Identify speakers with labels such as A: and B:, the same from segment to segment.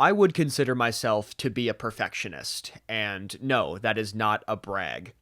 A: I would consider myself to be a perfectionist, and no, that is not a brag.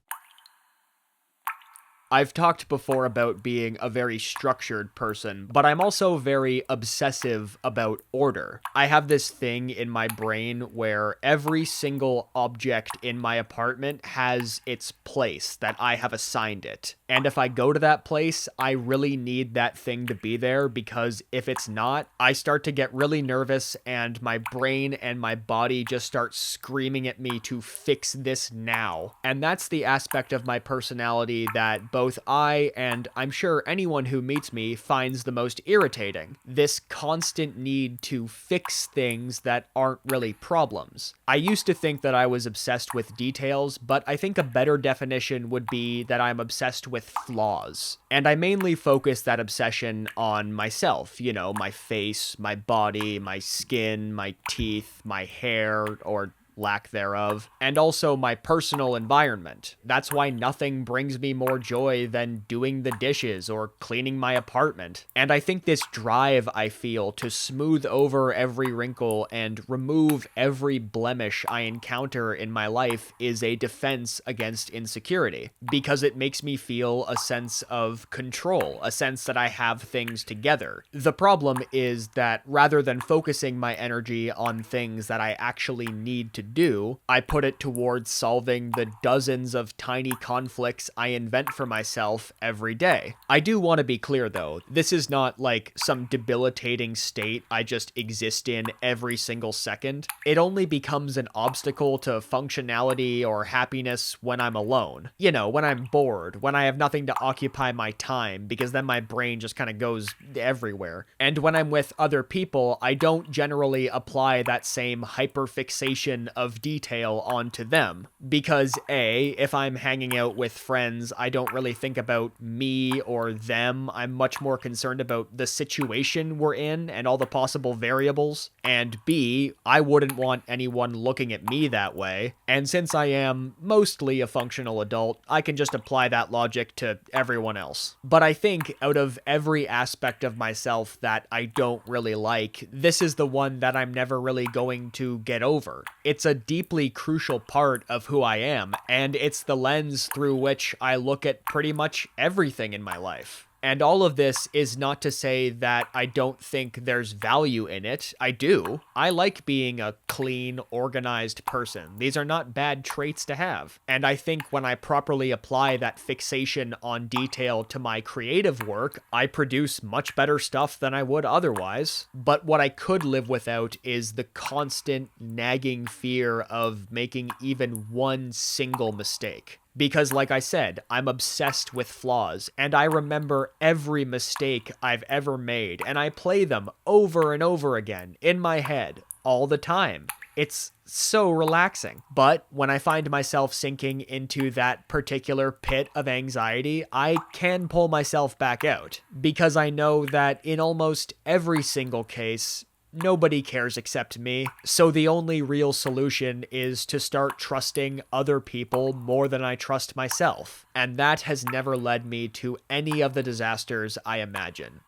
A: I've talked before about being a very structured person, but I'm also very obsessive about order. I have this thing in my brain where every single object in my apartment has its place that I have assigned it. And if I go to that place, I really need that thing to be there because if it's not, I start to get really nervous and my brain and my body just start screaming at me to fix this now. And that's the aspect of my personality that both I and I'm sure anyone who meets me finds the most irritating. This constant need to fix things that aren't really problems. I used to think that I was obsessed with details, but I think a better definition would be that I'm obsessed with flaws. And I mainly focus that obsession on myself, my face, my body, my skin, my teeth, my hair, or lack thereof, and also my personal environment. That's why nothing brings me more joy than doing the dishes or cleaning my apartment. And I think this drive I feel to smooth over every wrinkle and remove every blemish I encounter in my life is a defense against insecurity, because it makes me feel a sense of control, a sense that I have things together. The problem is that rather than focusing my energy on things that I actually need to do, I put it towards solving the dozens of tiny conflicts I invent for myself every day. I do want to be clear though, this is not like some debilitating state I just exist in every single second. It only becomes an obstacle to functionality or happiness when I'm alone. When I'm bored, when I have nothing to occupy my time, because then my brain just kind of goes everywhere. And when I'm with other people, I don't generally apply that same hyperfixation of detail onto them. Because A, if I'm hanging out with friends, I don't really think about me or them. I'm much more concerned about the situation we're in and all the possible variables. And B, I wouldn't want anyone looking at me that way. And since I am mostly a functional adult, I can just apply that logic to everyone else. But I think out of every aspect of myself that I don't really like, this is the one that I'm never really going to get over. It's a deeply crucial part of who I am, and it's the lens through which I look at pretty much everything in my life. And all of this is not to say that I don't think there's value in it. I do. I like being a clean, organized person. These are not bad traits to have. And I think when I properly apply that fixation on detail to my creative work, I produce much better stuff than I would otherwise. But what I could live without is the constant nagging fear of making even one single mistake. Because like I said, I'm obsessed with flaws, and I remember every mistake I've ever made, and I play them over and over again in my head all the time. It's so relaxing. But when I find myself sinking into that particular pit of anxiety, I can pull myself back out, because I know that in almost every single case, nobody cares except me. So the only real solution is to start trusting other people more than I trust myself. And that has never led me to any of the disasters I imagine.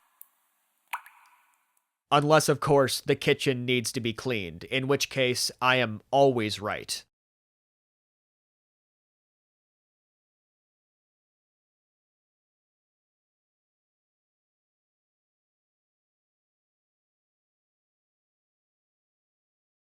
A: Unless, of course, the kitchen needs to be cleaned, in which case I am always right.